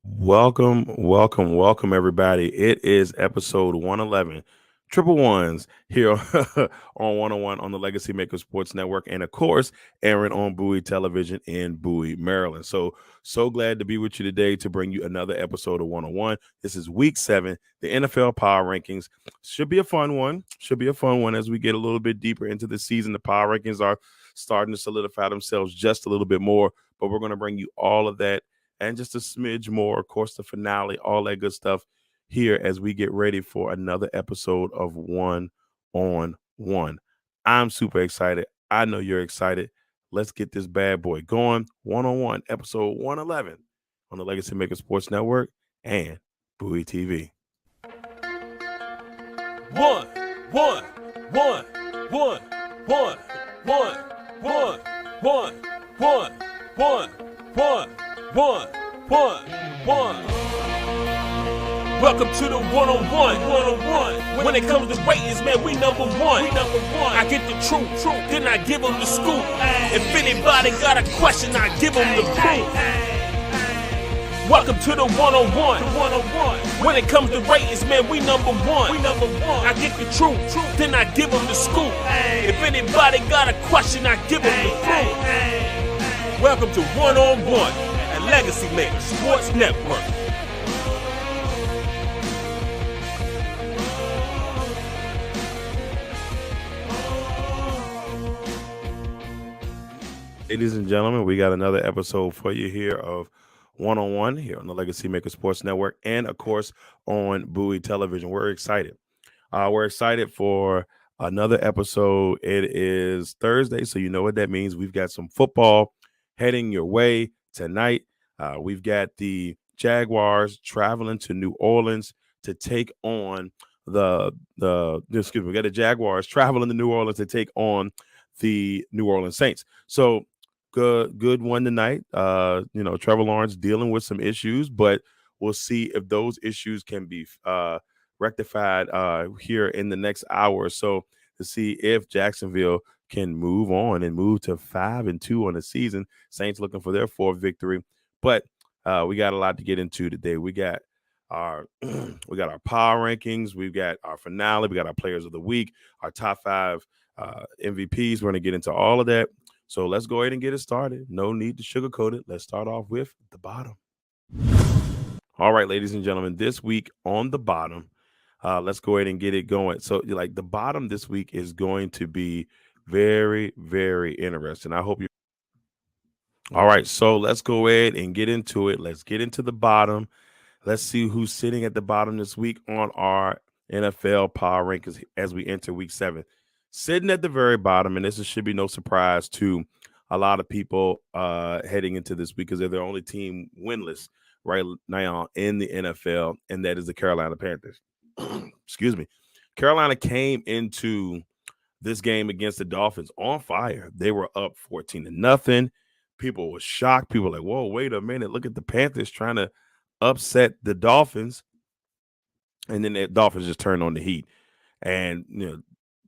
Welcome, everybody. It is episode 111, Triple Ones here on 101 on the Legacy Maker Sports Network, and of course, airing on Bowie Television in Bowie, Maryland. So glad to be with you today to bring you another episode of 101. This is week 7, the NFL Power Rankings. Should be a fun one. Should be a fun one as we get a little bit deeper into the season. The Power Rankings are starting to solidify themselves just a little bit more, but we're going to bring you all of that and just a smidge more, of course, the finale, all that good stuff here as we get ready for another episode of One on One. I'm super excited. I know you're excited. Let's get this bad boy going. One on One, episode 111 on the Legacy Maker Sports Network and Bowie TV. One, one, one, one, one, one, one, one, one, one, one, one. Welcome to the one-on-one. When it comes to ratings, man, we number one. I get the truth, then I give them the scoop. If anybody got a question, I give them the proof. Welcome to the one-on-one. When it comes to ratings, man, we number one. I get the truth, then I give them the scoop. If anybody got a question, I give them the proof. Welcome to one-on-one at Legacy Maker Sports Network. Ladies and gentlemen, we got another episode for you here of One on One here on the Legacy Maker Sports Network and, of course, on Bowie Television. We're excited. We're excited for another episode. It is Thursday, so you know what that means. We've got some football heading your way tonight. We've got the Jaguars traveling to New Orleans to take on we got the Jaguars traveling to New Orleans to take on the New Orleans Saints. So good one tonight. Trevor Lawrence dealing with some issues, but we'll see if those issues can be rectified here in the next hour or so to see if Jacksonville can move on and move to 5-2 on the season. Saints looking for their 4th victory, but we got a lot to get into today. We got our power rankings, we've got our finale, we got our players of the week, our top 5 MVPs. We're going to get into all of that. So let's go ahead and get it started. No need to sugarcoat it. Let's start off with the bottom. All right, ladies and gentlemen, this week on the bottom, let's go ahead and get it going. So, like, the bottom this week is going to be very, very interesting. I hope you. All right, so let's go ahead and get into it. Let's get into the bottom. Let's see who's sitting at the bottom this week on our NFL power rankings as we enter week 7. Sitting at the very bottom, and this should be no surprise to a lot of people heading into this week because they're the only team winless right now in the NFL, and that is the Carolina Panthers. Excuse me. Carolina came into this game against the Dolphins on fire. They were up 14-0. People were shocked. People were like, whoa, wait a minute. Look at the Panthers trying to upset the Dolphins. And then the Dolphins just turned on the heat. And,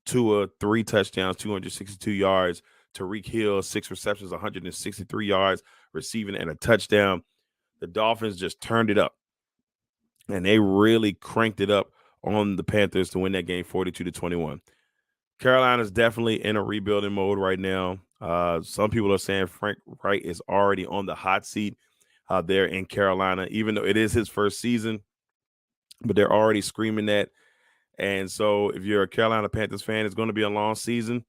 Tua, 3 touchdowns, 262 yards. Tyreek Hill, 6 receptions, 163 yards, receiving and a touchdown. The Dolphins just turned it up. And they really cranked it up on the Panthers to win that game 42-21. Carolina's definitely in a rebuilding mode right now. Some people are saying Frank Wright is already on the hot seat there in Carolina, even though it is his first season. But they're already screaming that. And so if you're a Carolina Panthers fan, it's going to be a long season.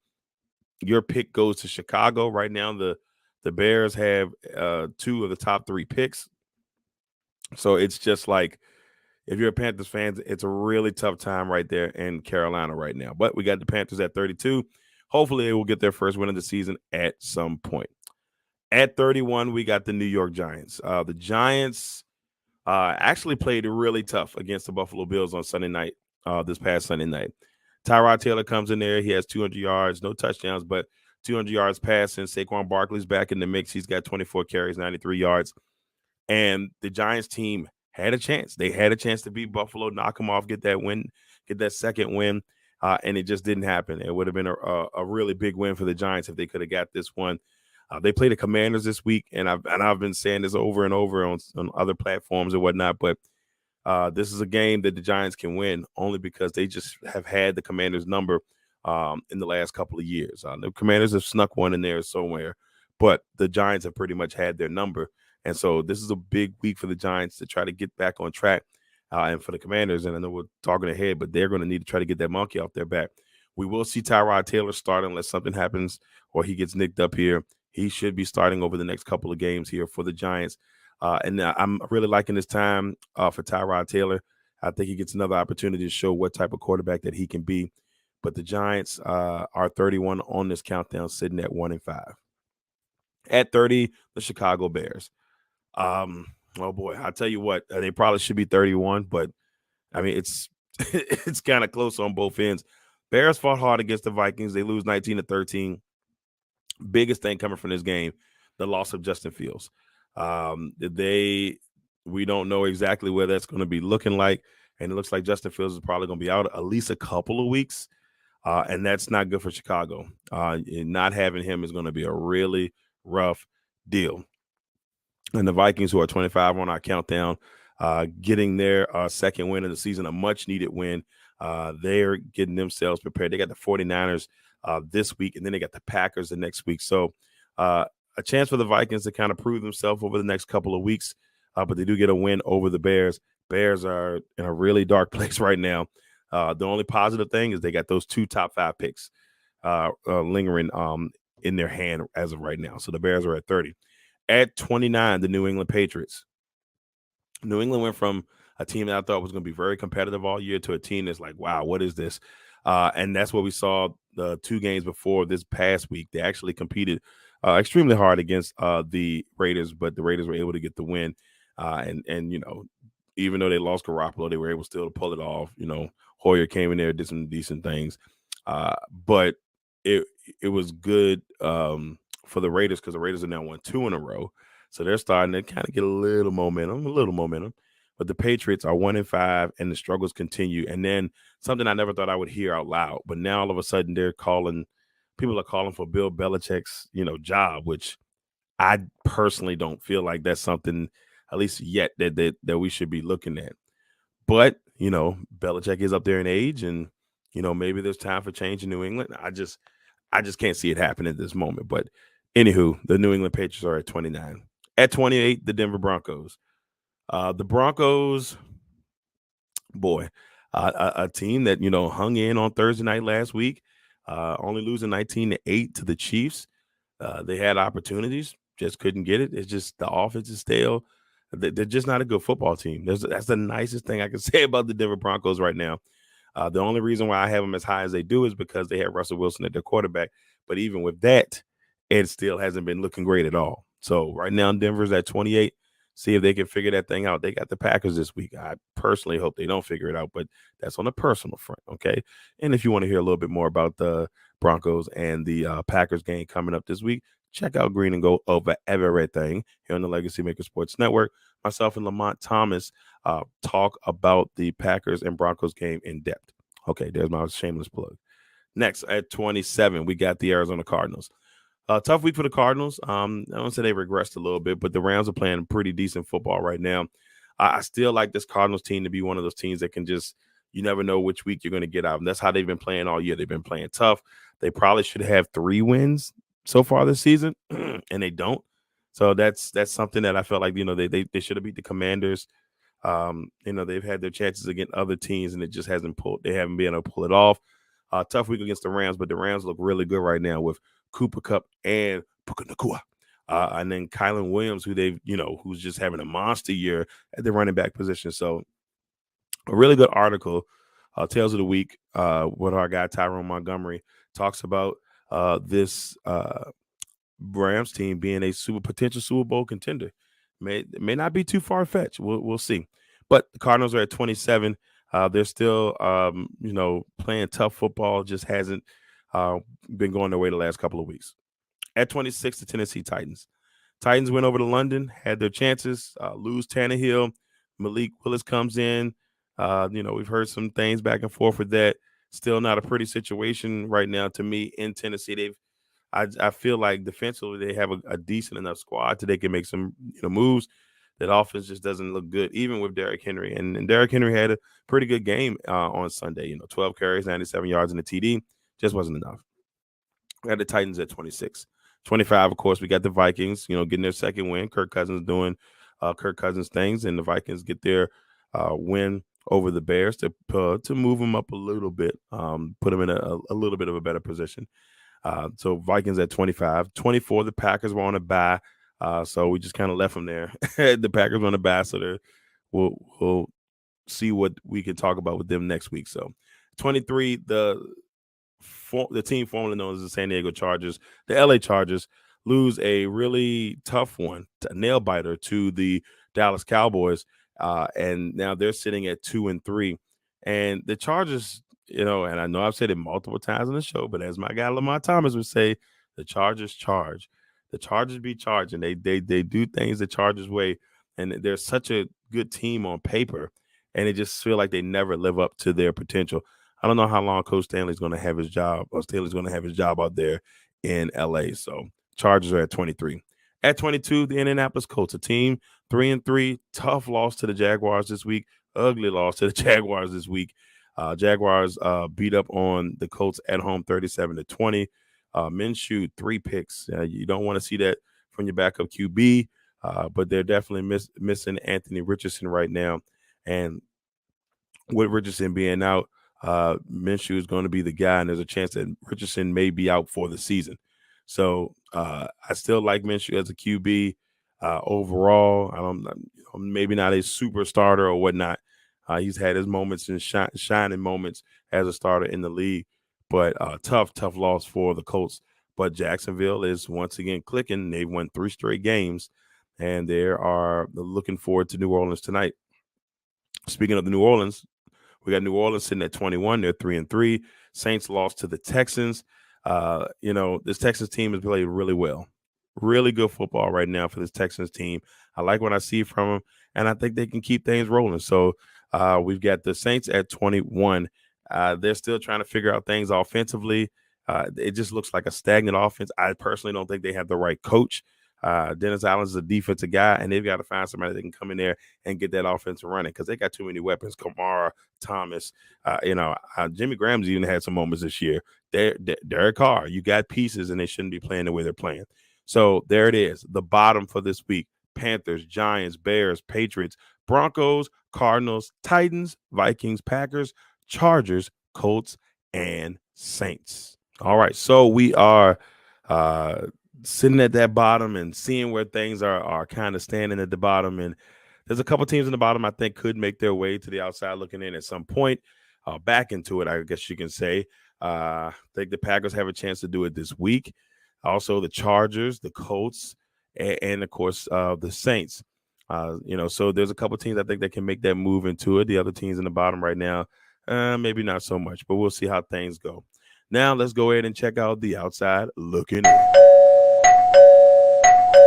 Your pick goes to Chicago. Right now, the Bears have 2 of the top 3 picks. So it's just like, if you're a Panthers fan, it's a really tough time right there in Carolina right now. But we got the Panthers at 32. Hopefully, they will get their first win of the season at some point. At 31, we got the New York Giants. The Giants actually played really tough against the Buffalo Bills on Sunday night. This past Sunday night. Tyrod Taylor comes in there. He has 200 yards, no touchdowns, but 200 yards passing. Saquon Barkley's back in the mix. He's got 24 carries, 93 yards. And the Giants team had a chance. They had a chance to beat Buffalo, knock them off, get that win, get that second win, and it just didn't happen. It would have been a really big win for the Giants if they could have got this one. They play the Commanders this week, and I've been saying this over and over on other platforms and whatnot, but this is a game that the Giants can win only because they just have had the Commanders' number in the last couple of years. The Commanders have snuck one in there somewhere, but the Giants have pretty much had their number. And so this is a big week for the Giants to try to get back on track. And for the Commanders, and I know we're talking ahead, but they're going to need to try to get that monkey off their back. We will see Tyrod Taylor start unless something happens or he gets nicked up here. He should be starting over the next couple of games here for the Giants. And I'm really liking this time for Tyrod Taylor. I think he gets another opportunity to show what type of quarterback that he can be. But the Giants are 31 on this countdown, sitting at 1-5. At 30, the Chicago Bears. Oh boy, I tell you what, they probably should be 31, but I mean it's it's kind of close on both ends. Bears fought hard against the Vikings. They lose 19-13. Biggest thing coming from this game, the loss of Justin Fields. We don't know exactly where that's going to be looking like, and it looks like Justin Fields is probably going to be out at least a couple of weeks, and that's not good for Chicago. Not having him is going to be a really rough deal. And the Vikings, who are 25 on our countdown, getting their second win of the season, a much-needed win. They're getting themselves prepared. They got the 49ers this week, and then they got the Packers the next week. So a chance for the Vikings to kind of prove themselves over the next couple of weeks, but they do get a win over the Bears. Bears are in a really dark place right now. The only positive thing is they got those 2 top 5 picks lingering in their hand as of right now. So the Bears are at 30. At 29, the New England Patriots. New England went from a team that I thought was going to be very competitive all year to a team that's like, wow, what is this? And that's what we saw the 2 games before this past week. They actually competed extremely hard against the Raiders, but the Raiders were able to get the win. And you know, even though they lost Garoppolo, they were able still to pull it off. You know, Hoyer came in there, did some decent things. But it was good for the Raiders because the Raiders are now won 2 in a row. So they're starting to kind of get a little momentum. But the Patriots are 1-5, and the struggles continue. And then something I never thought I would hear out loud, but now all of a sudden people are calling for Bill Belichick's, job, which I personally don't feel like that's something, at least yet, that we should be looking at. But, Belichick is up there in age, and, maybe there's time for change in New England. I just can't see it happen at this moment. But anywho, the New England Patriots are at 29. At 28, the Denver Broncos. The Broncos, boy, a team that, hung in on Thursday night last week, only losing 19-8 to the Chiefs. They had opportunities, just couldn't get it. It's just the offense is stale. They're just not a good football team. That's the nicest thing I can say about the Denver Broncos right now. The only reason why I have them as high as they do is because they have Russell Wilson at their quarterback. But even with that, it still hasn't been looking great at all. So right now, Denver's at 28. See if they can figure that thing out. They got the Packers this week. I personally hope they don't figure it out, but that's on a personal front, okay? And if you want to hear a little bit more about the Broncos and the Packers game coming up this week, check out Green and Go over everything here on the Legacy Maker Sports Network. Myself and Lamont Thomas talk about the Packers and Broncos game in depth. Okay, there's my shameless plug. Next, at 27, we got the Arizona Cardinals. Tough week for the Cardinals. I don't say they regressed a little bit, but the Rams are playing pretty decent football right now. I still like this Cardinals team to be one of those teams that can you never know which week you're going to get out. And that's how they've been playing all year. They've been playing tough. They probably should have 3 wins so far this season, and they don't. So that's something that I felt like, they should have beat the Commanders. They've had their chances against other teams, and it just hasn't pulled. They haven't been able to pull it off. Tough week against the Rams, but the Rams look really good right now with Cooper Kupp and Puka Nacua. And then Kylan Williams, who's just having a monster year at the running back position. So a really good article, Tales of the Week, with our guy Tyrone Montgomery talks about this Rams team being a potential Super Bowl contender. May not be too far-fetched. We'll see. But the Cardinals are at 27. They're still, playing tough football. Just hasn't been going their way the last couple of weeks. At 26, the Tennessee Titans. Titans went over to London, had their chances, lose Tannehill. Malik Willis comes in. We've heard some things back and forth with that. Still not a pretty situation right now to me in Tennessee. I feel like defensively they have a decent enough squad to they can make some moves. That offense just doesn't look good, even with Derrick Henry. And Derrick Henry had a pretty good game on Sunday. 12 carries, 97 yards, and a TD. Just wasn't enough. We had the Titans at 26. 25, of course, we got the Vikings, getting their second win. Kirk Cousins doing Kirk Cousins things, and the Vikings get their win over the Bears to move them up a little bit, put them in a little bit of a better position. So Vikings at 25. 24, the Packers were on a bye, so we just kind of left them there. The Packers were on a bye, so we'll see what we can talk about with them next week. So 23, the team formerly known as the San Diego Chargers, the LA Chargers, lose a really tough one, a nail biter to the Dallas Cowboys, and now they're sitting at 2-3. And the Chargers, and I know I've said it multiple times on the show, but as my guy Lamar Thomas would say, the Chargers charge. The Chargers be charging. They do things the Chargers way, and they're such a good team on paper, and they just feel like they never live up to their potential. I don't know how long Coach Stanley's going to have his job, or Staley's going to have his job out there in LA. So Chargers are at 23. At 22, the Indianapolis Colts, a team 3-3, tough loss to the Jaguars this week, ugly loss to the Jaguars this week. Jaguars beat up on the Colts at home 37-20. Minshew, 3 picks. You don't want to see that from your backup QB, but they're definitely missing Anthony Richardson right now. And with Richardson being out, Minshew is going to be the guy, and there's a chance that Richardson may be out for the season. So I still like Minshew as a QB overall. I don't, maybe not a super starter or whatnot. He's had his moments and shining moments as a starter in the league, but tough loss for the Colts. But Jacksonville is once again clicking. They've won 3 straight games, and they are looking forward to New Orleans tonight. Speaking of the New Orleans, we got New Orleans sitting at 21. They're 3-3. Saints lost to the Texans. This Texans team has played really well. Really good football right now for this Texans team. I like what I see from them, and I think they can keep things rolling. So we've got the Saints at 21. They're still trying to figure out things offensively. It just looks like a stagnant offense. I personally don't think they have the right coach. Dennis Allen is a defensive guy, and they've got to find somebody that can come in there and get that offense running because they got too many weapons. Kamara, Thomas, Jimmy Graham's even had some moments this year. Derek Carr, you got pieces, and they shouldn't be playing the way they're playing. So there it is, the bottom for this week. Panthers, Giants, Bears, Patriots, Broncos, Cardinals, Titans, Vikings, Packers, Chargers, Colts, and Saints. All right, so we are sitting at that bottom and seeing where things are kind of standing at the bottom. And there's a couple teams in the bottom I think could make their way to the outside looking in at some point, back into it, I guess you can say. I think the Packers have a chance to do it this week. Also, the Chargers, the Colts, and of course, the Saints. So there's a couple teams I think that can make that move into it. The other teams in the bottom right now, maybe not so much, but we'll see how things go. Now, let's go ahead and check out the outside looking in.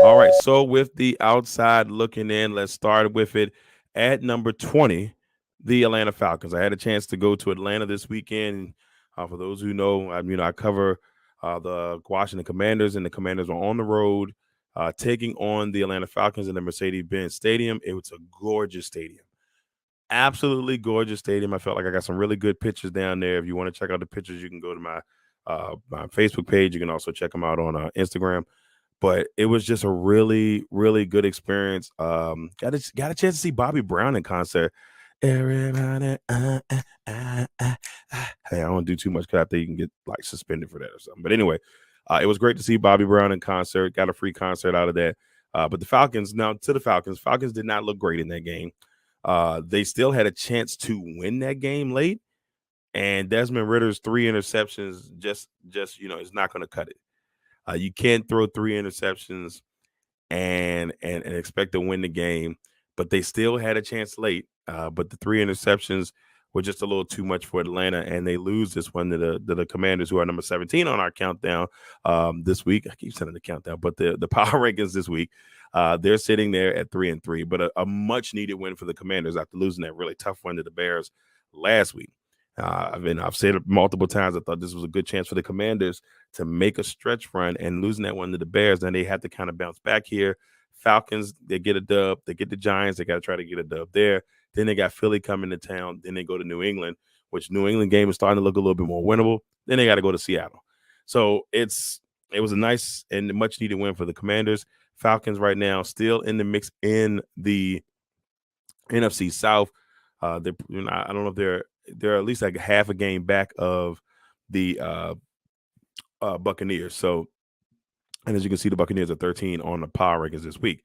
All right, so with the outside looking in, let's start with it at number 20, the Atlanta Falcons. I had a chance to go to Atlanta this weekend. For those who know, I cover the Washington Commanders, and the Commanders are on the road taking on the Atlanta Falcons in the Mercedes-Benz Stadium. It was a gorgeous stadium. Absolutely gorgeous stadium. I felt like I got some really good pictures down there. If you want to check out the pictures, you can go to my Facebook page. You can also check them out on Instagram. But it was just a really, really good experience. Got a chance to see Bobby Brown in concert. Everybody, hey, I don't want to do too much because I think you can get like suspended for that or something. But anyway, it was great to see Bobby Brown in concert. Got a free concert out of that. But the Falcons, Falcons did not look great in that game. They still had a chance to win that game late, and Desmond Ritter's 3 interceptions just is not going to cut it. You can't throw 3 interceptions and expect to win the game, but they still had a chance late. But the 3 interceptions were just a little too much for Atlanta, and they lose this one to the Commanders, who are number 17 on our countdown this week. I keep saying the countdown, but the power rankings this week, they're sitting there at 3-3, but a much needed win for the Commanders after losing that really tough one to the Bears last week. I've said it multiple times. I thought this was a good chance for the Commanders to make a stretch run, and losing that one to the Bears, then they have to kind of bounce back here. Falcons, they get a dub. They get the Giants. They got to try to get a dub there. Then they got Philly coming to town. Then they go to New England, which New England game is starting to look a little bit more winnable. Then they got to go to Seattle. So it was a nice and much needed win for the Commanders. Falcons right now still in the mix in the NFC South. I don't know if they're at least like half a game back of the Buccaneers. So, and as you can see, the Buccaneers are 13 on the power rankings this week.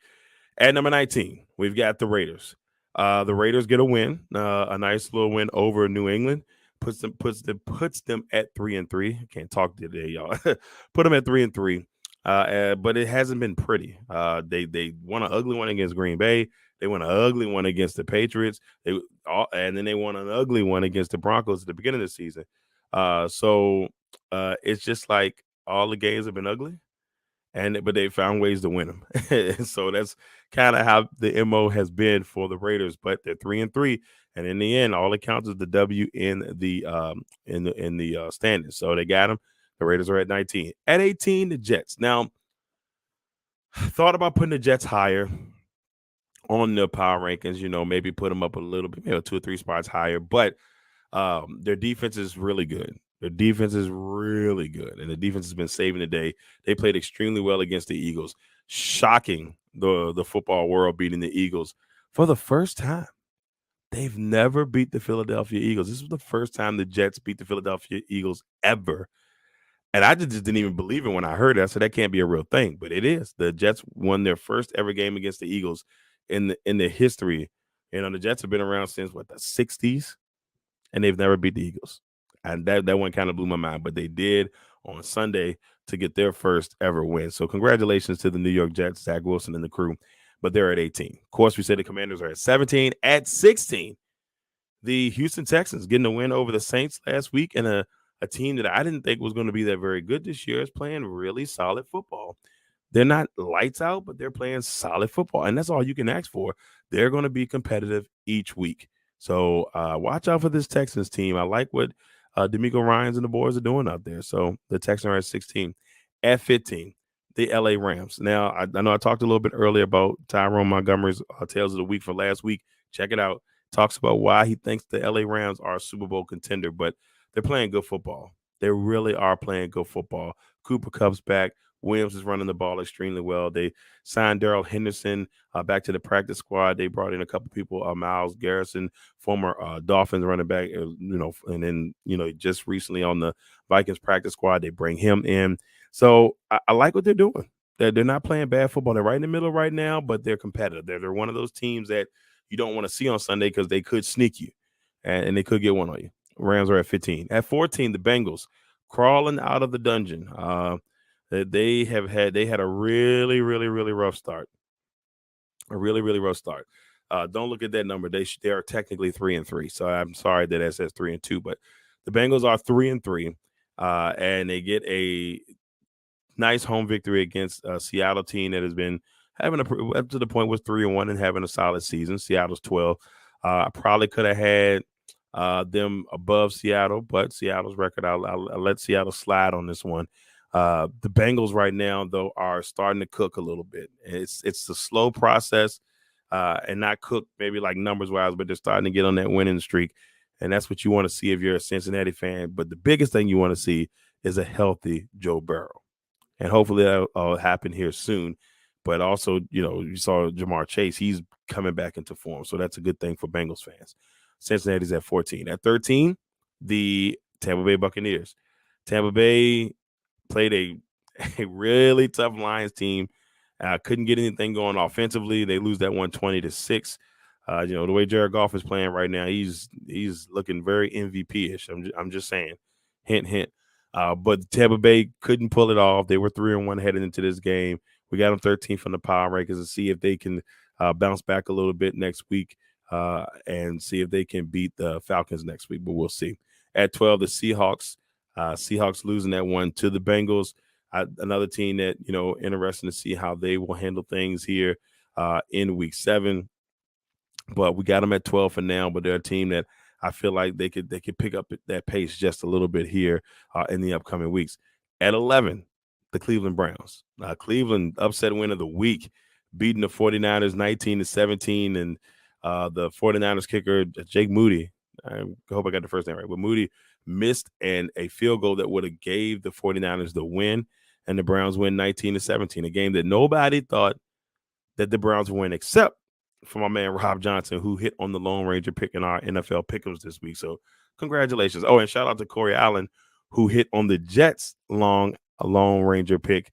At number 19, we've got the Raiders. The Raiders get a win, a nice little win over New England. Puts them at 3-3. Can't talk today, y'all. Put them at 3-3. But it hasn't been pretty. They won an ugly one against Green Bay. They won an ugly one against the Patriots. And then they won an ugly one against the Broncos at the beginning of the season. So it's just like all the games have been ugly, but they found ways to win them. So that's kind of how the MO has been for the Raiders. But they're 3-3, and in the end, all it counts is the W in the standings. So they got them. The Raiders are at 19. At 18, the Jets. Now, thought about putting the Jets higher on the power rankings. Maybe put them up a little bit, 2 or 3 spots higher. But their defense is really good. Their defense is really good, and the defense has been saving the day. They played extremely well against the Eagles, shocking the football world, beating the Eagles for the first time. They've never beat the Philadelphia Eagles. This was the first time the Jets beat the Philadelphia Eagles ever. And I just didn't even believe it when I heard it. I said that can't be a real thing, but it is. The Jets won their first ever game against the Eagles in the history. The Jets have been around since the 60s, and they've never beat the Eagles. And that one kind of blew my mind, but they did on Sunday to get their first ever win. So congratulations to the New York Jets, Zach Wilson and the crew. But they're at 18. Of course, we said the Commanders are at 17. At 16, the Houston Texans getting a win over the Saints last week, and a team that I didn't think was going to be that very good this year is playing really solid football. They're not lights out, but they're playing solid football, and that's all you can ask for. They're going to be competitive each week. So watch out for this Texans team. I like what D'Amico Ryans and the boys are doing out there. So the Texans are at 16. At 15, the LA Rams. Now, I know I talked a little bit earlier about Tyrone Montgomery's Tales of the Week for last week. Check it out. Talks about why he thinks the LA Rams are a Super Bowl contender, but they're playing good football. They really are playing good football. Cooper Kupp's back. Williams is running the ball extremely well. They signed Darrell Henderson back to the practice squad. They brought in a couple people, Myles Garrison, former Dolphins running back, and then, just recently on the Vikings practice squad, they bring him in. So I like what they're doing. They're not playing bad football. They're right in the middle right now, but they're competitive. They're one of those teams that you don't want to see on Sunday because they could sneak you, and they could get one on you. Rams are at 15. At 14, the Bengals crawling out of the dungeon. They had a really, really, really rough start. A really, really rough start. Don't look at that number. They are technically 3-3. So I'm sorry that says 3-2, but the Bengals are 3-3, and they get a nice home victory against a Seattle team that has been having up to the point was 3-1 and having a solid season. Seattle's 12. I probably could have had them above Seattle, but Seattle's record, I'll let Seattle slide on this one. The Bengals right now, though, are starting to cook a little bit. It's a slow process, and not cook maybe like numbers wise, but they're starting to get on that winning streak, and that's what you want to see if you're a Cincinnati fan. But the biggest thing you want to see is a healthy Joe Burrow, and hopefully that'll happen here soon. But also, you saw Jamar Chase; he's coming back into form, so that's a good thing for Bengals fans. Cincinnati's at 14. At 13, the Tampa Bay Buccaneers. Tampa Bay played a really tough Lions team. Couldn't get anything going offensively. They lose that 120-6. The way Jared Goff is playing right now, he's looking very MVP-ish. I'm just saying, hint, hint. But Tampa Bay couldn't pull it off. They were 3-1 heading into this game. We got them 13th from the power rankings to see if they can bounce back a little bit next week and see if they can beat the Falcons next week. But we'll see. At 12, the Seahawks. Seahawks losing that one to the Bengals. Another team that, interesting to see how they will handle things here in week 7. But we got them at 12 for now. But they're a team that I feel like they could pick up that pace just a little bit here in the upcoming weeks. At 11, the Cleveland Browns. Cleveland upset win of the week, beating the 49ers 19-17, and the 49ers kicker Jake Moody. I hope I got the first name right, but Moody missed a field goal that would have gave the 49ers the win, and the Browns win 19-17, a game that nobody thought that the Browns win, except for my man Rob Johnson, who hit on the Lone Ranger pick in our NFL pick'ems this week. So congratulations. Oh, and shout out to Corey Allen, who hit on the Jets Lone Ranger pick.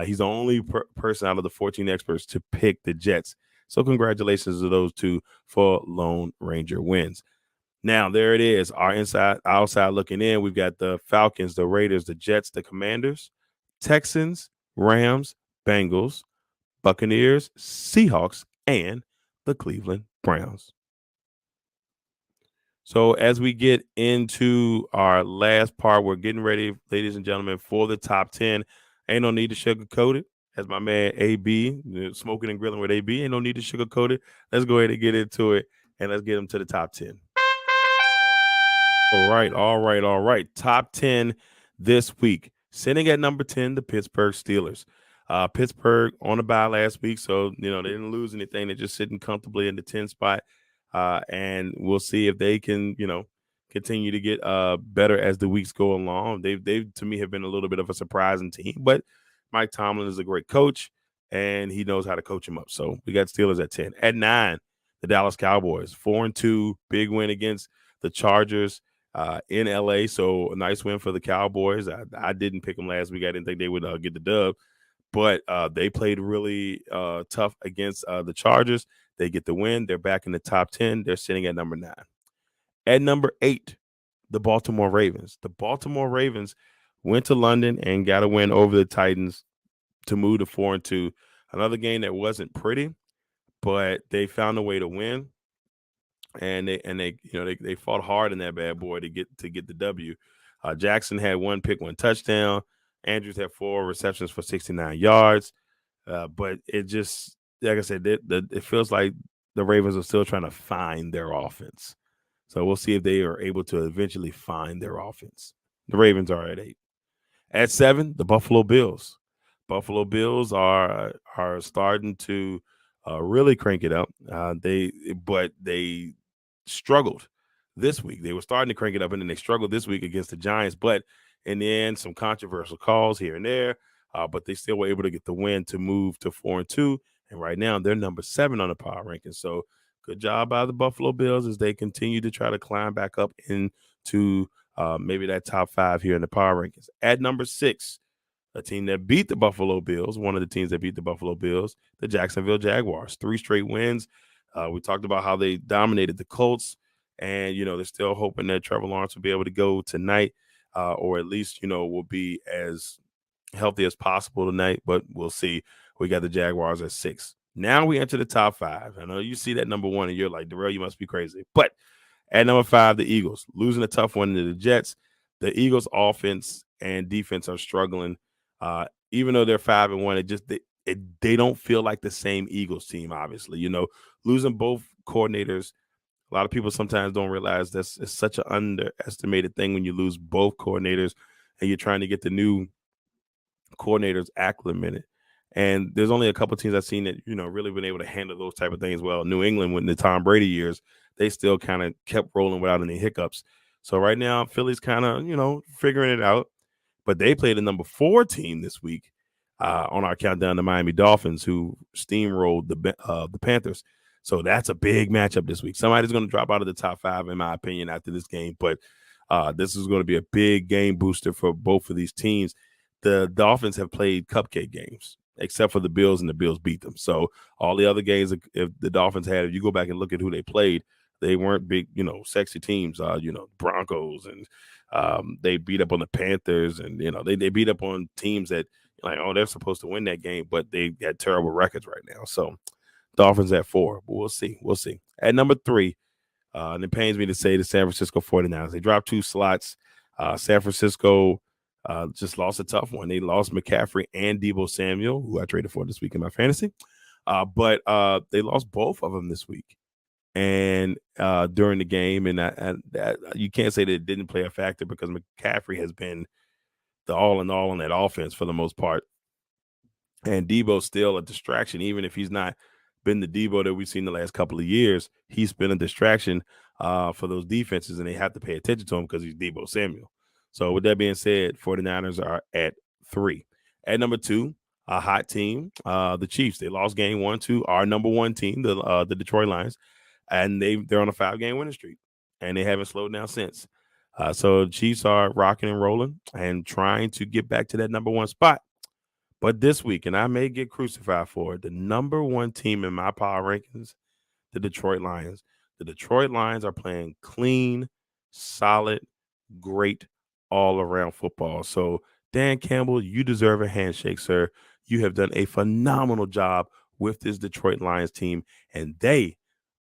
He's the only person out of the 14 experts to pick the Jets. So congratulations to those two for Lone Ranger wins. Now, there it is, our outside looking in. We've got the Falcons, the Raiders, the Jets, the Commanders, Texans, Rams, Bengals, Buccaneers, Seahawks, and the Cleveland Browns. So as we get into our last part, we're getting ready, ladies and gentlemen, for the top 10. Ain't no need to sugarcoat it. As my man AB, smoking and grilling with AB, ain't no need to sugarcoat it. Let's go ahead and get into it, and let's get them to the top 10. All right. Top 10 this week. Sitting at number 10, the Pittsburgh Steelers. Pittsburgh on a bye last week, so they didn't lose anything. They're just sitting comfortably in the 10 spot, and we'll see if they can, continue to get better as the weeks go along. They to me have been a little bit of a surprising team, but Mike Tomlin is a great coach, and he knows how to coach them up. So we got Steelers at 10. At 9, the Dallas Cowboys, 4-2, big win against the Chargers in LA. So a nice win for the Cowboys. I didn't pick them last week. I didn't think they would get the dub, but they played really tough against the Chargers. They get the win. They're back in the top 10. They're sitting at number 9. At number 8, the Baltimore Ravens. The Baltimore Ravens went to London and got a win over the Titans to move to 4-2. Another game that wasn't pretty, but they found a way to win. And they fought hard in that bad boy to get the W. Jackson had 1 pick, 1 touchdown. Andrews had 4 receptions for 69 yards. But it just, like I said, it feels like the Ravens are still trying to find their offense. So we'll see if they are able to eventually find their offense. The Ravens are at 8. At 7, the Buffalo Bills. Buffalo Bills are starting to really crank it up. They struggled this week. They were starting to crank it up, and then they struggled this week against the Giants. But in the end, some controversial calls here and there, but they still were able to get the win to move to 4-2. And right now, they're number 7 on the power rankings. So good job by the Buffalo Bills as they continue to try to climb back up into maybe that top 5 here in the power rankings. At number 6, a team that beat the Buffalo Bills, one of the teams that beat the Buffalo Bills, the Jacksonville Jaguars. 3 straight wins. We talked about how they dominated the Colts, and, they're still hoping that Trevor Lawrence will be able to go tonight, or at least, will be as healthy as possible tonight, but we'll see. We got the Jaguars at 6. Now we enter the top 5. I know you see that number 1, and you're like, Darrell, you must be crazy. But at number 5, the Eagles, losing a tough one to the Jets. The Eagles' offense and defense are struggling. Even though they're 5-1, they don't feel like the same Eagles team, obviously. Losing both coordinators, a lot of people sometimes don't realize it's such an underestimated thing when you lose both coordinators and you're trying to get the new coordinators acclimated. And there's only a couple teams I've seen that, really been able to handle those type of things well. New England, when the Tom Brady years, they still kind of kept rolling without any hiccups. So right now, Philly's kind of, figuring it out. But they played the number 4 team this week on our countdown, the Miami Dolphins, who steamrolled the Panthers. So that's a big matchup this week. Somebody's going to drop out of the top 5, in my opinion, after this game. But this is going to be a big game booster for both of these teams. The Dolphins have played cupcake games, except for the Bills, and the Bills beat them. So all the other games, if the Dolphins had, if you go back and look at who they played, they weren't big, sexy teams. Broncos, and they beat up on the Panthers, and they beat up on teams that they're supposed to win that game, but they got terrible records right now. So Dolphins at 4, but we'll see. At number 3, and it pains me to say, the San Francisco 49ers. They dropped 2 slots. San Francisco just lost a tough one. They lost McCaffrey and Deebo Samuel, who I traded for this week in my fantasy. But they lost both of them this week. and during the game, and that you can't say that it didn't play a factor because McCaffrey has been the all in all on that offense for the most part. And Debo's still a distraction, even if he's not been the Debo that we've seen the last couple of years. He's been a distraction for those defenses, and they have to pay attention to him because he's Debo Samuel. So with that being said, 49ers are at 3. At number 2, a hot team, the Chiefs. They lost game 1 to our number 1 team, the Detroit Lions, and they're on a 5-game winning streak, and they haven't slowed down since. So the Chiefs are rocking and rolling and trying to get back to that number 1 spot. But this week, and I may get crucified for it, the number 1 team in my power rankings, the Detroit Lions. The Detroit Lions are playing clean, solid, great, all-around football. So, Dan Campbell, you deserve a handshake, sir. You have done a phenomenal job with this Detroit Lions team, and they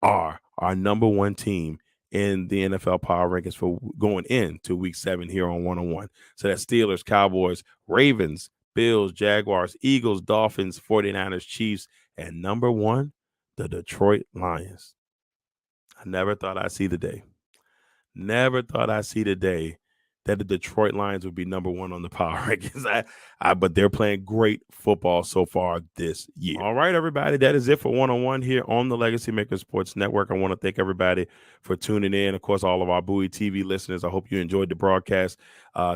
are our number 1 team in the NFL power rankings for going into week 7 here on 101. So that's Steelers, Cowboys, Ravens, Bills, Jaguars, Eagles, Dolphins, 49ers, Chiefs, and number 1, the Detroit Lions. I never thought I'd see the day. Never thought I'd see the day that the Detroit Lions would be number 1 on the power rankings. But they're playing great football so far this year. All right, everybody, that is it for 101 here on the Legacy Maker Sports Network. I want to thank everybody for tuning in. Of course, all of our Bowie TV listeners, I hope you enjoyed the broadcast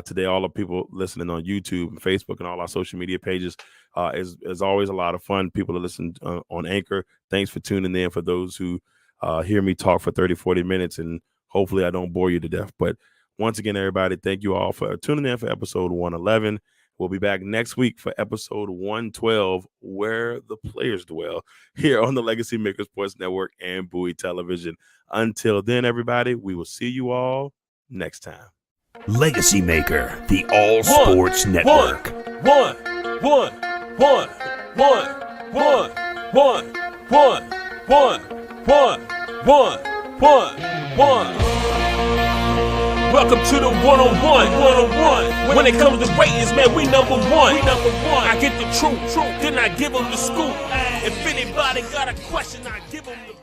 today. All the people listening on YouTube and Facebook and all our social media pages is always a lot of fun. People that listen on Anchor, thanks for tuning in. For those who hear me talk for 30, 40 minutes, and hopefully I don't bore you to death. But once again, everybody, thank you all for tuning in for episode 111. We'll be back next week for episode 112, Where the Players Dwell, here on the Legacy Maker Sports Network and Bowie Television. Until then, everybody, we will see you all next time. Legacy Maker, the All Sports Network. Welcome to the 101. When it comes to ratings, man, we number one. I get the truth, then I give them the scoop. If anybody got a question, I give them the